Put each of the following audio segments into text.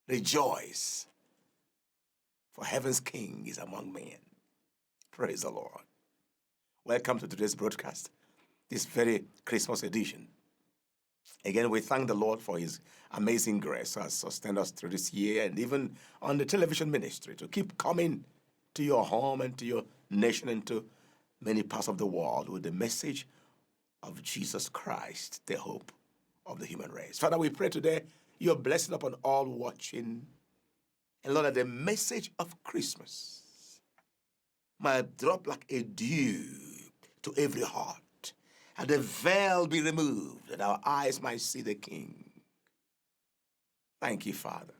Rejoice, for heaven's King is among men. Praise the Lord. Welcome to today's broadcast, this very Christmas edition. Again, we thank the Lord for his amazing grace has sustained us through this year and even on the television ministry to keep coming to your home and to your nation and to many parts of the world with the message of Jesus Christ, the hope of the human race. Father, we pray today your blessing upon all watching. And Lord, that the message of Christmas might drop like a dew to every heart, and the veil be removed, that our eyes might see the King. Thank you, Father.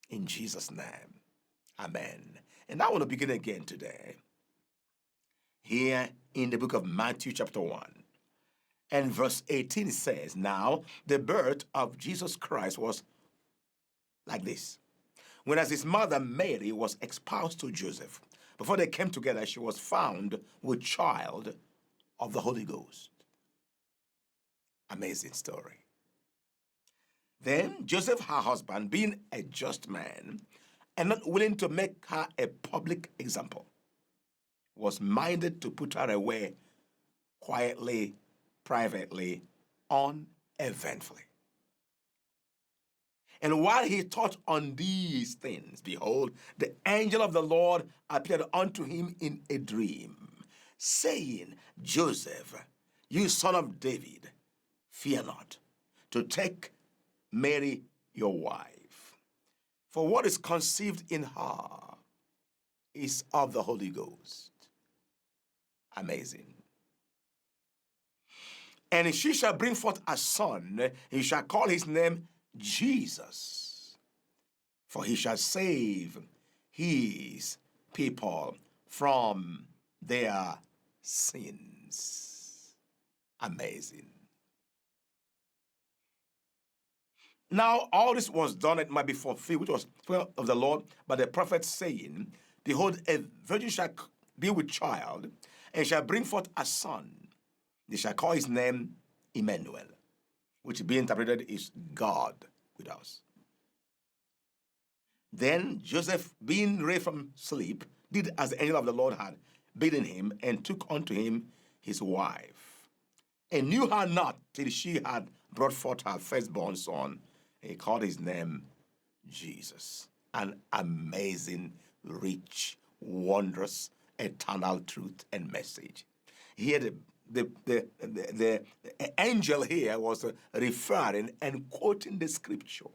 In Jesus' name, amen. And I want to begin again today, here in the book of Matthew chapter 1. And verse 18 says, now the birth of Jesus Christ was like this. Whereas his mother Mary was espoused to Joseph, before they came together, she was found with child of the Holy Ghost. Amazing story. Then Joseph, her husband, being a just man and not willing to make her a public example, was minded to put her away quietly, privately, uneventfully. And while he thought on these things, behold, the angel of the Lord appeared unto him in a dream, saying, Joseph, you son of David, fear not to take Mary your wife, for what is conceived in her is of the Holy Ghost. Amazing. And she shall bring forth a son, he shall call his name Jesus, for he shall save his people from their sins. Amazing. Now all this was done, it might be fulfilled, which was fulfilled of the Lord by the prophet saying, behold, a virgin shall be with child, and shall bring forth a son. They shall call his name Emmanuel, which being interpreted is God with us. Then Joseph, being raised from sleep, did as the angel of the Lord had bidden him, and took unto him his wife, and knew her not till she had brought forth her firstborn son. He called his name Jesus. An amazing, rich, wondrous, eternal truth and message. Here the angel here was referring and quoting the scripture,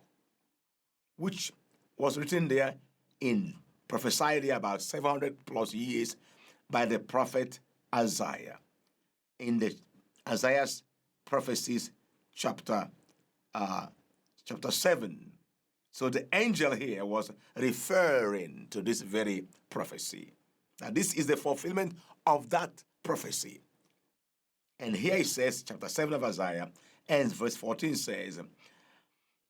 which was written there in prophesied there about 700 plus years by the prophet Isaiah in the Isaiah's prophecies chapter 7. So the angel here was referring to this very prophecy. Now this is the fulfillment of that prophecy. And here it says, chapter 7 of Isaiah, and verse 14 says,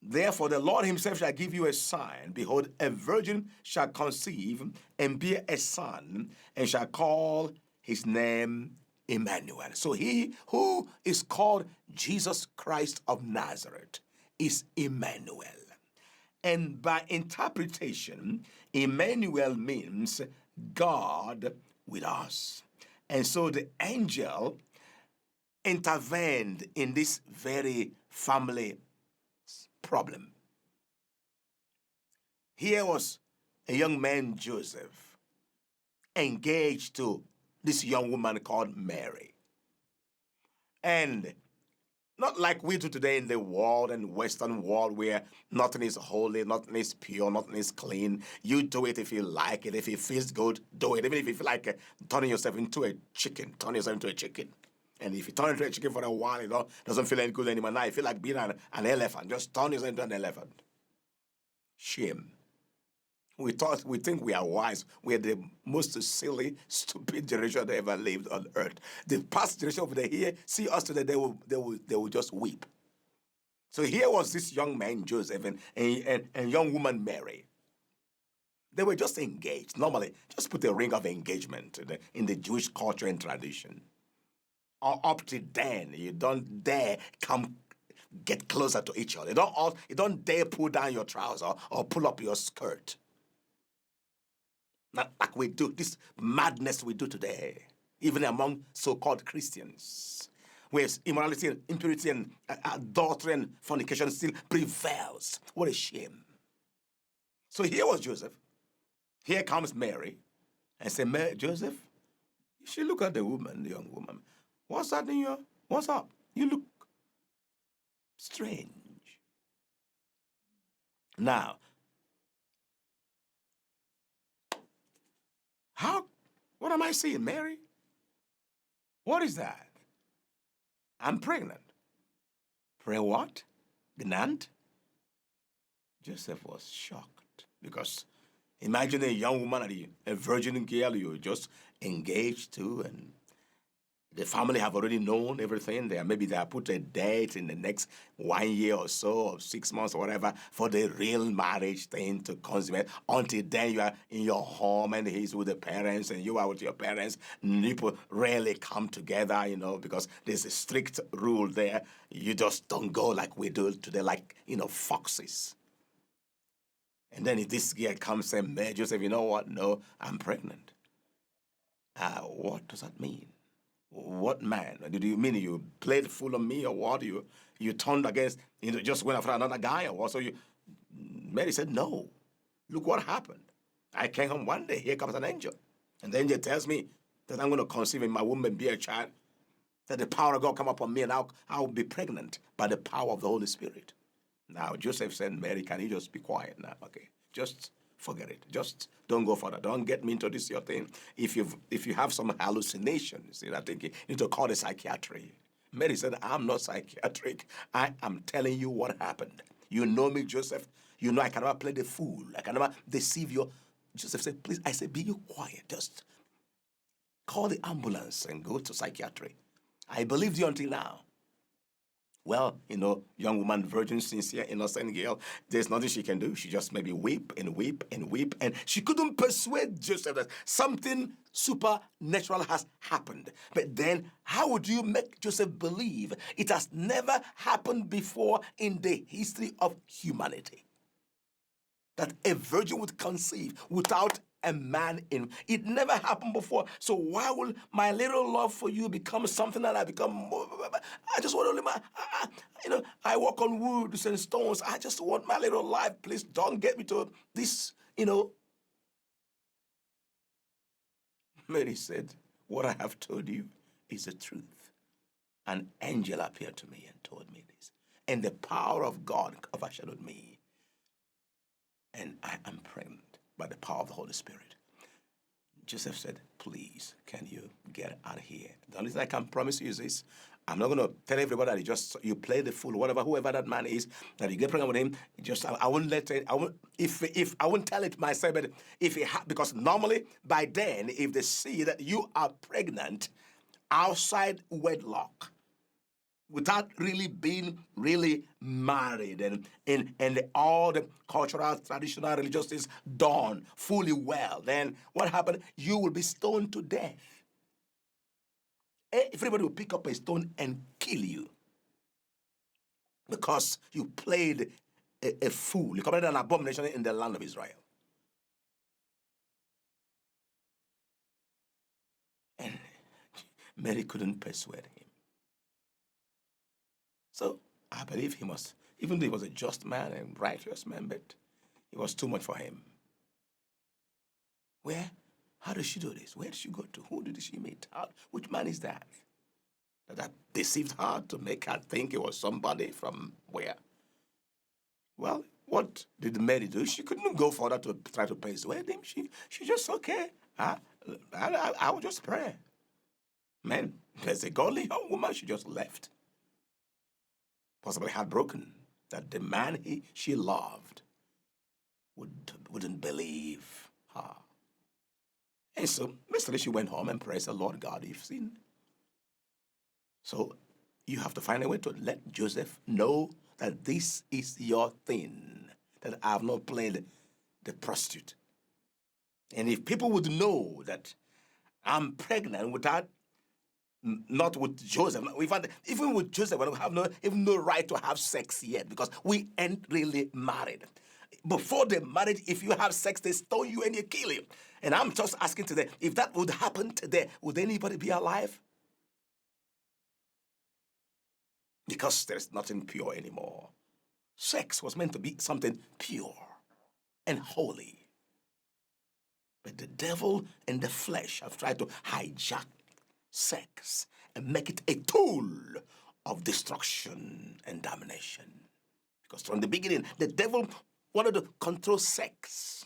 therefore the Lord himself shall give you a sign. Behold, a virgin shall conceive and bear a son, and shall call his name Emmanuel. So he who is called Jesus Christ of Nazareth is Emmanuel. And by interpretation, Emmanuel means God with us. And so the angel intervened in this very family problem. Here was a young man, Joseph, engaged to this young woman called Mary. And not like we do today in the world and Western world where nothing is holy, nothing is pure, nothing is clean. You do it if you like it. If it feels good, do it. Even if you feel like turning yourself into a chicken, turn yourself into a chicken. And if you turn into a chicken for a while, it doesn't feel any good anymore. Now you feel like being an elephant. Just turn yourself into an elephant. Shame. We think we are wise. We are the most silly, stupid generation that ever lived on earth. The past generation over there here, see us today, they will just weep. So here was this young man, Joseph, and young woman, Mary. They were just engaged. Normally, just put a ring of engagement in the Jewish culture and tradition. Or up to then, you don't dare come get closer to each other. You don't dare pull down your trousers or pull up your skirt. Not like we do, this madness we do today, even among so-called Christians, where immorality and impurity and adultery and fornication still prevails. What a shame. So here was Joseph. Here comes Mary and say, Joseph, she look at the woman, the young woman. What's that in your, what's up? You look strange. Now, what am I seeing, Mary? What is that? I'm pregnant. Pray what? Gnant? Joseph was shocked because imagine a young woman, a virgin girl you just engaged to, and the family have already known everything. Maybe they have put a date in the next 1 year or so, or 6 months or whatever, for the real marriage thing to consummate. Until then, you are in your home and he's with the parents and you are with your parents. People rarely come together, because there's a strict rule there. You just don't go like we do today, like, foxes. And then if this girl comes and says, Joseph, you know what? No, I'm pregnant. What does that mean? What man? Did you mean you played fool on me or what? You turned against, just went after another guy or what? So Mary said, no. Look what happened. I came home one day, here comes an angel. And the angel tells me that I'm going to conceive in my womb and be a child, that the power of God come upon me and I'll be pregnant by the power of the Holy Spirit. Now, Joseph said, Mary, can you just be quiet now? Okay, just forget it. Just don't go further. Don't get me into this your thing. If you have some hallucinations, I think you need to call the psychiatry. Mary said, I'm not psychiatric. I am telling you what happened. You know me, Joseph. You know I can never play the fool. I can never deceive you. Joseph said, please, I said, be you quiet. Just call the ambulance and go to psychiatry. I believed you until now. Well, young woman, virgin, sincere, innocent girl, there's nothing she can do. She just maybe weep and weep and weep. And she couldn't persuade Joseph that something supernatural has happened. But then, how would you make Joseph believe it has never happened before in the history of humanity? That a virgin would conceive without a man in. It never happened before. So why will my little love for you become something that I become more? I just want to live I walk on woods and stones. I just want my little life. Please don't get me to this, Mary said, what I have told you is the truth. An angel appeared to me and told me this. And the power of God overshadowed me. And I am pregnant by the power of the Holy Spirit. Joseph said, please, can you get out of here? The only thing I can promise you is this. I'm not going to tell everybody that you play the fool, whoever that man is, that you get pregnant with him. I won't let it. I won't, if I won't tell it myself, but because normally by then, if they see that you are pregnant outside wedlock, without really being really married and all the cultural, traditional, religious things done fully well, then what happened? You will be stoned to death. Everybody will pick up a stone and kill you because you played a fool. You committed an abomination in the land of Israel. And Mary couldn't persuade him. So I believe he must, even though he was a just man and righteous man, but it was too much for him. How did she do this? Where did she go to? Who did she meet? Which man is that? That deceived her to make her think it was somebody from where? Well, what did Mary do? She couldn't go further to try to persuade him. She just, okay, I will just pray. Man, there's a godly young woman, she just left. Possibly heartbroken that the man she loved wouldn't believe her. And so, basically, she went home and praised the Lord God, you've seen. So, you have to find a way to let Joseph know that this is your thing, that I have not played the prostitute. And if people would know that I'm pregnant without Not with Joseph. We find that even with Joseph, we have even no right to have sex yet because we ain't really married. Before the marriage, if you have sex, they stone you and they kill you. And I'm just asking today, if that would happen today, would anybody be alive? Because there's nothing pure anymore. Sex was meant to be something pure and holy. But the devil and the flesh have tried to hijack sex and make it a tool of destruction and domination. Because from the beginning, the devil wanted to control sex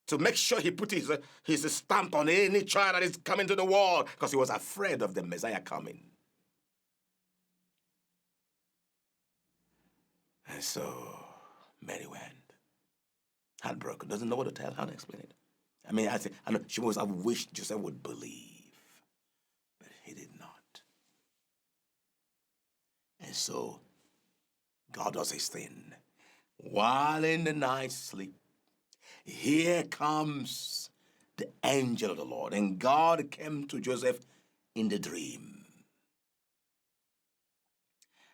to make sure he put his stamp on any child that is coming to the world because he was afraid of the Messiah coming. And so Mary went heartbroken, doesn't know what to tell, how to explain it. I mean, I know she must have wished Joseph would believe, but he did not. And so God does his thing. While in the night sleep, here comes the angel of the Lord. And God came to Joseph in the dream.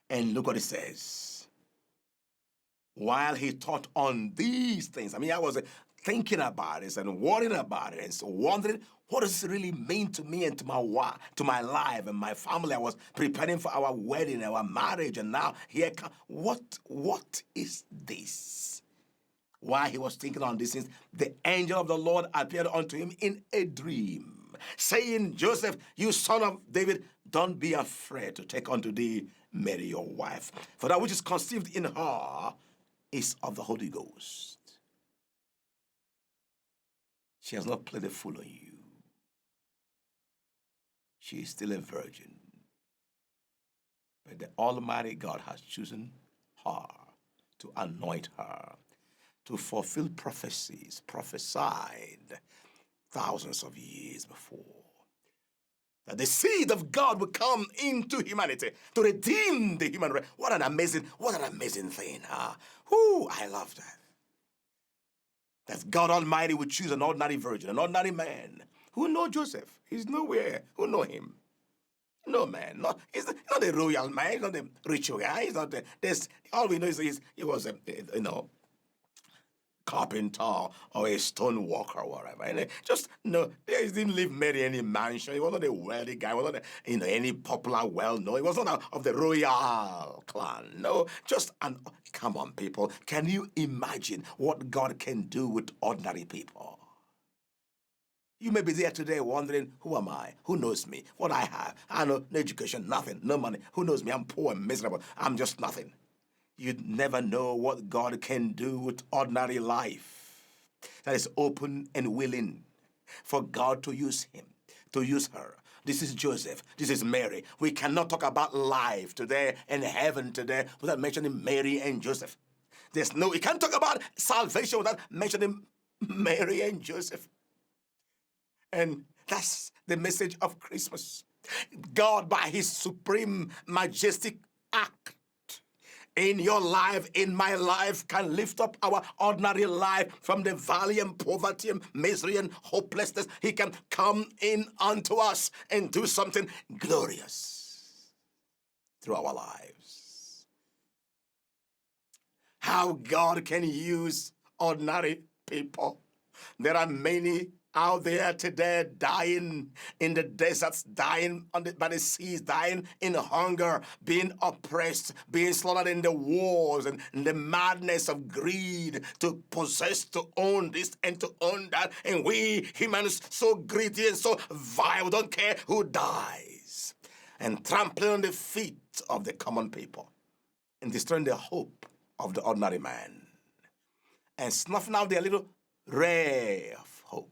And look what it says. While he thought on these things, I mean, I was thinking about it and worrying about it and so wondering, what does it really mean to me and to my life and my family? I was preparing for our wedding, our marriage, and now here comes, what is this? While he was thinking on these things, the angel of the Lord appeared unto him in a dream, saying, Joseph, you son of David, don't be afraid to take unto thee Mary your wife, for that which is conceived in her is of the Holy Ghost. She has not played a fool on you. She is still a virgin. But the Almighty God has chosen her to anoint her to fulfill prophecies prophesied thousands of years before. That the seed of God would come into humanity to redeem the human race. What an amazing thing. I love that. That God Almighty would choose an ordinary virgin, an ordinary man. Who know Joseph? He's nowhere. Who know him? No man. No, he's not a royal man. He's not a rich guy. He's not. All we know is he was a carpenter or a stone worker or whatever. And he didn't live Mary any mansion. He wasn't a wealthy guy. He wasn't any popular, well-known. He was not of the royal clan. No, come on, people. Can you imagine what God can do with ordinary people? You may be there today wondering, who am I? Who knows me? What I have? I know no education, nothing, no money. Who knows me? I'm poor and miserable. I'm just nothing. You'd never know what God can do with ordinary life that is open and willing for God to use him, to use her. This is Joseph. This is Mary. We cannot talk about life today and heaven today without mentioning Mary and Joseph. We can't talk about salvation without mentioning Mary and Joseph. And that's the message of Christmas. God, by his supreme, majestic act, in your life, in my life, can lift up our ordinary life from the valley and poverty and misery and hopelessness. He can come in unto us and do something glorious through our lives. How God can use ordinary people. There are many out there today dying in the deserts, dying by the seas, dying in hunger, being oppressed, being slaughtered in the wars and the madness of greed to possess, to own this and to own that. And we humans so greedy and so vile, don't care who dies, and trampling on the feet of the common people and destroying the hope of the ordinary man and snuffing out their little ray of hope.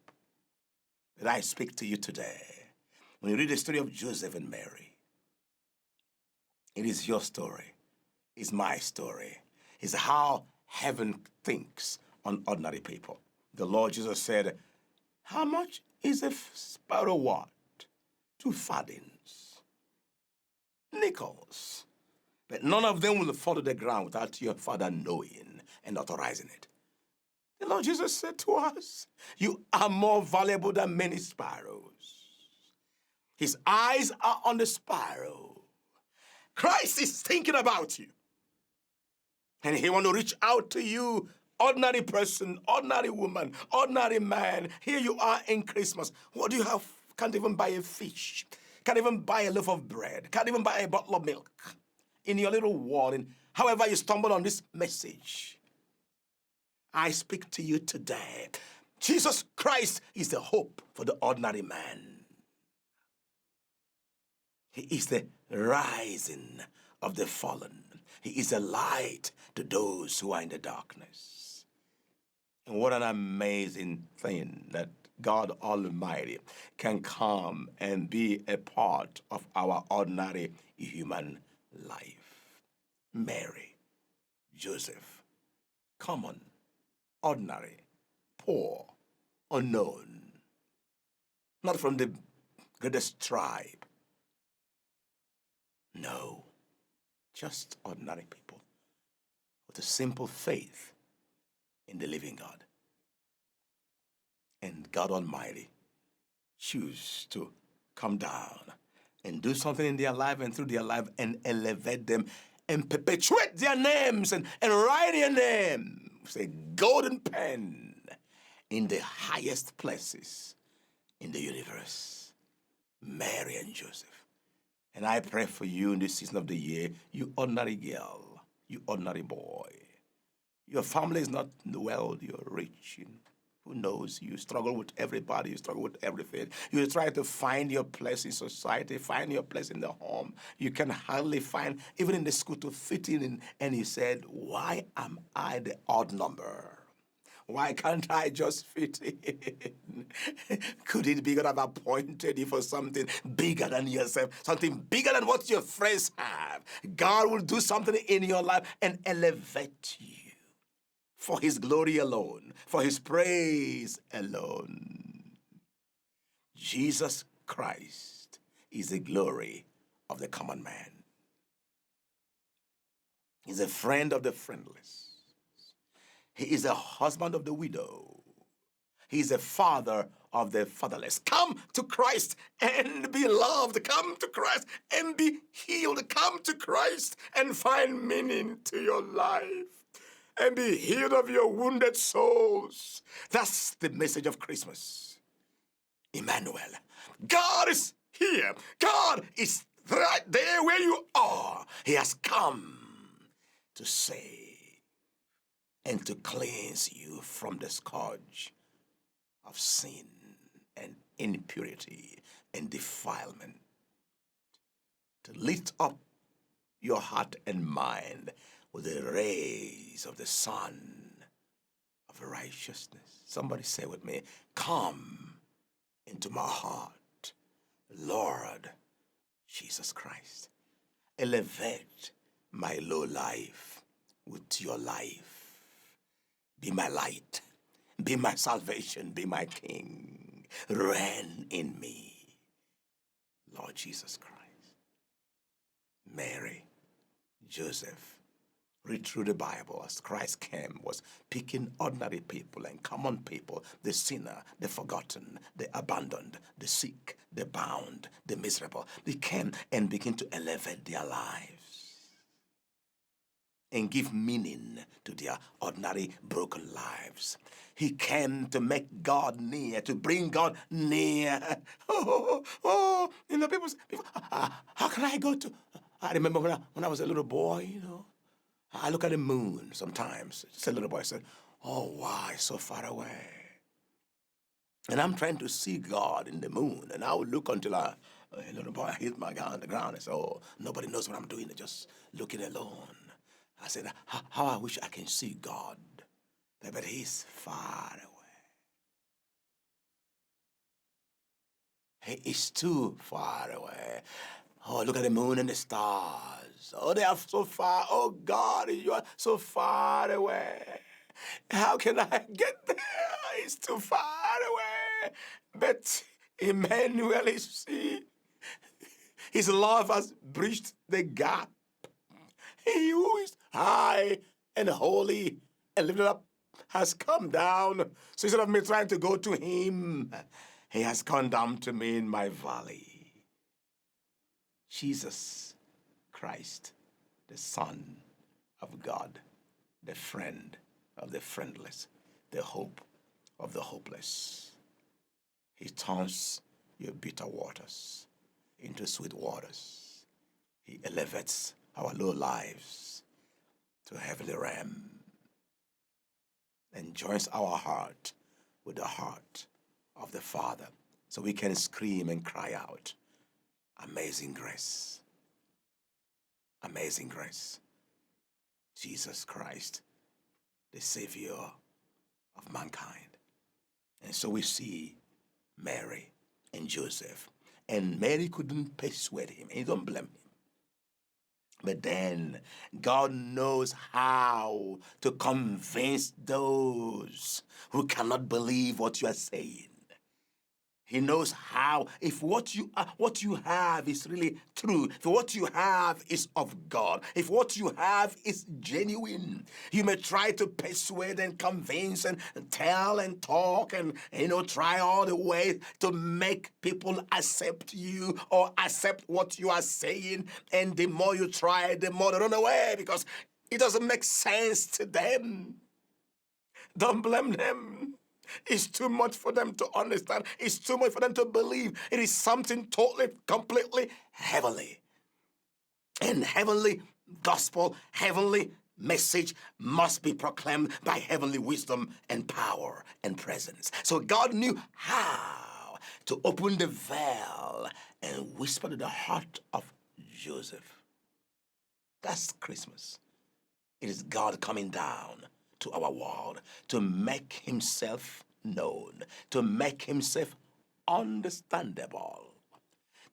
That I speak to you today. When you read the story of Joseph and Mary, it is your story. It's my story. It's how heaven thinks on ordinary people. The Lord Jesus said, how much is a sparrow worth? 2 farthings, nickels. But none of them will fall to the ground without your Father knowing and authorizing it. The Lord Jesus said to us, you are more valuable than many sparrows. His eyes are on the sparrow. Christ is thinking about you. And he wants to reach out to you, ordinary person, ordinary woman, ordinary man. Here you are in Christmas. What do you have? Can't even buy a fish. Can't even buy a loaf of bread. Can't even buy a bottle of milk. In your little world, and however you stumble on this message, I speak to you today. Jesus Christ is the hope for the ordinary man. He is the rising of the fallen. He is a light to those who are in the darkness. And what an amazing thing that God Almighty can come and be a part of our ordinary human life. Mary, Joseph, common, ordinary, poor, unknown, not from the greatest tribe. No, just ordinary people with a simple faith in the living God. And God Almighty choose to come down and do something in their life and through their life and elevate them and perpetuate their names and write their name with a golden pen in the highest places in the universe. Mary and Joseph. And I pray for you in this season of the year, you ordinary girl, you ordinary boy. Your family is not in the world, you're rich. Who knows? You struggle with everybody, you struggle with everything. You try to find your place in society, find your place in the home. You can hardly find, even in the school, to fit in. And he said, why am I the odd number? Why can't I just fit in? Could it be God have appointed you for something bigger than yourself, something bigger than what your friends have? God will do something in your life and elevate you for his glory alone, for his praise alone. Jesus Christ is the glory of the common man. He's a friend of the friendless. He is a husband of the widow. He is a father of the fatherless. Come to Christ and be loved. Come to Christ and be healed. Come to Christ and find meaning to your life and be healed of your wounded souls. That's the message of Christmas. Emmanuel. God is here. God is right there where you are. He has come to save and to cleanse you from the scourge of sin and impurity and defilement, to lift up your heart and mind with the rays of the sun of righteousness. Somebody say with me, come into my heart, Lord Jesus Christ. Elevate my low life with your life. Be my light, be my salvation, be my King. Reign in me, Lord Jesus Christ. Mary, Joseph, read through the Bible as Christ came, was picking ordinary people and common people, the sinner, the forgotten, the abandoned, the sick, the bound, the miserable. He came and began to elevate their lives and give meaning to their ordinary broken lives. He came to make God near, to bring God near. People, how can I go to? I remember when I was a little boy, I look at the moon sometimes. Just a little boy said, oh, why so far away? And I'm trying to see God in the moon, and I would look until a little boy hit my guy on the ground and said, oh, nobody knows what I'm doing, just looking alone. I said, how I wish I can see God, but he's far away. He is too far away. Oh, look at the moon and the stars. Oh, they are so far. Oh, God, you are so far away. How can I get there? It's too far away. But Emmanuel is here. His love has bridged the gap. He who is high and holy and lifted up has come down. So instead of me trying to go to him, he has come down to me in my valley. Jesus Christ, the Son of God, the friend of the friendless, the hope of the hopeless. He turns your bitter waters into sweet waters. He elevates our low lives to heavenly realm and joins our heart with the heart of the Father, so we can scream and cry out, amazing grace, amazing grace. Jesus Christ, the Savior of mankind. And so we see Mary and Joseph, and Mary couldn't persuade him, and you don't blame him. But then God knows how to convince those who cannot believe what you are saying. He knows how, if what you have is really true, if what you have is of God, if what you have is genuine, you may try to persuade and convince and tell and talk and try all the way to make people accept you or accept what you are saying. And the more you try, the more they run away because it doesn't make sense to them. Don't blame them. It's too much for them to understand. It's too much for them to believe. It is something totally, completely heavenly. And heavenly gospel, heavenly message must be proclaimed by heavenly wisdom and power and presence. So God knew how to open the veil and whisper to the heart of Joseph. That's Christmas. It is God coming down to our world to make himself known, to make himself understandable,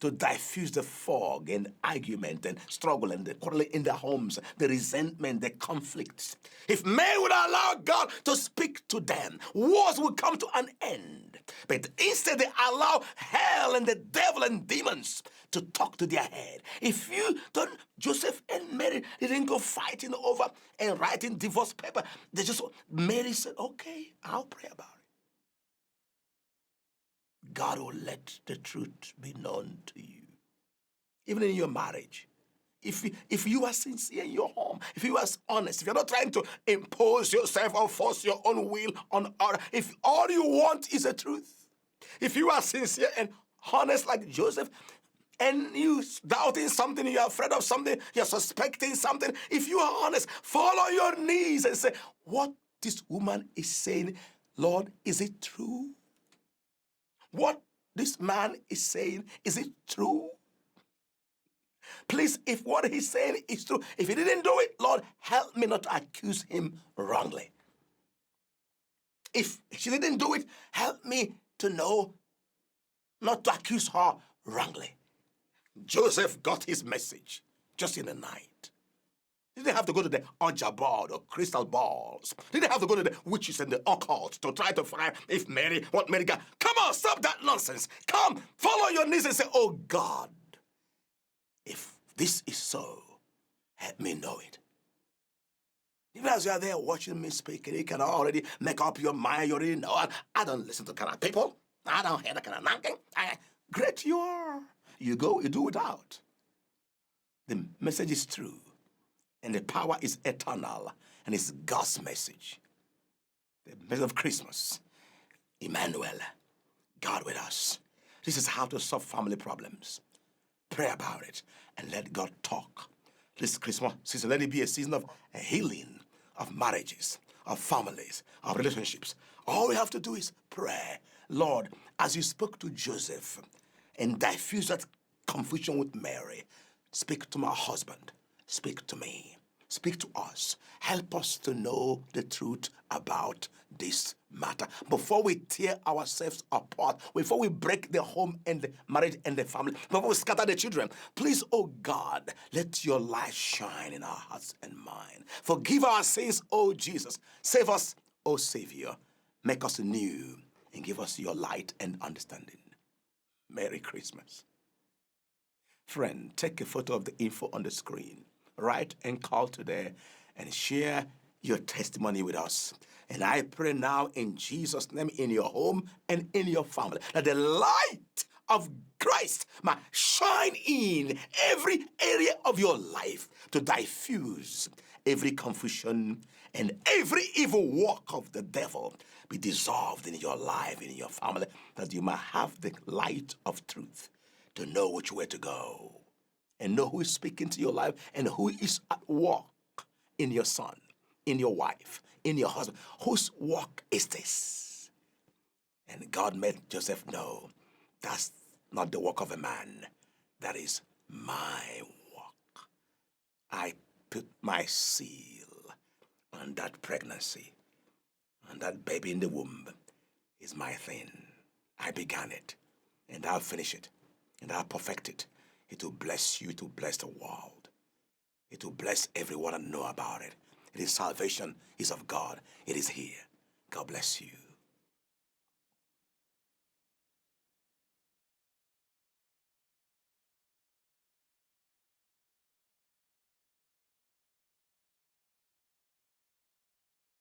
to diffuse the fog and argument and struggle and the quarrel in the homes, the resentment, the conflicts. If men would allow God to speak to them, wars would come to an end. But instead they allow hell and the devil and demons to talk to their head. If you don't, Joseph and Mary, they didn't go fighting over and writing divorce paper. Mary said, okay, I'll pray about it. God will let the truth be known to you. Even in your marriage. If you are sincere in your home, if you are honest, if you're not trying to impose yourself or force your own will on others, if all you want is the truth, if you are sincere and honest like Joseph, and you doubting something, you're afraid of something, you're suspecting something, if you are honest, fall on your knees and say, what this woman is saying, Lord, is it true? What this man is saying, is it true? Please, if what he's saying is true, if he didn't do it, Lord, help me not to accuse him wrongly. If she didn't do it, help me to know not to accuse her wrongly. Joseph got his message just in the night. He didn't have to go to the Ouija board or crystal balls. He didn't have to go to the witches and the occult to try to find if Mary, what Mary got. Come on, stop that nonsense. Come, fall on your knees and say, oh God, if this is so, help me know it. Even as you are there watching me speak, you can already make up your mind. You already know. I don't listen to kind of people. I don't hear that kind of knocking. Great you are. You go, you do without. The message is true. And the power is eternal. And it's God's message. The message of Christmas. Emmanuel. God with us. This is how to solve family problems. Pray about it and let God talk. This Christmas season, let it be a season of healing, of marriages, of families, of relationships. All we have to do is pray. Lord, as you spoke to Joseph and diffuse that confusion with Mary, speak to my husband, speak to me, speak to us. Help us to know the truth about this matter. Before we tear ourselves apart, before we break the home and the marriage and the family, before we scatter the children, please, oh God, let your light shine in our hearts and mind. Forgive our sins, oh Jesus. Save us, oh Savior. Make us new and give us your light and understanding. Merry Christmas. Friend, take a photo of the info on the screen. Write and call today and share your testimony with us. And I pray now in Jesus' name in your home and in your family that the light of Christ might shine in every area of your life to diffuse every confusion and every evil work of the devil be dissolved in your life, in your family, that you might have the light of truth to know which way to go and know who is speaking to your life and who is at work in your son, in your wife, in your husband. Whose work is this? And God made Joseph know that's not the work of a man. That is my work. I put my seal on that pregnancy, on that baby in the womb is my thing. I began it, and I'll finish it, and I'll perfect it. It will bless you, it will bless the world. It will bless everyone and know about it. It is salvation, is of God. It is here. God bless you.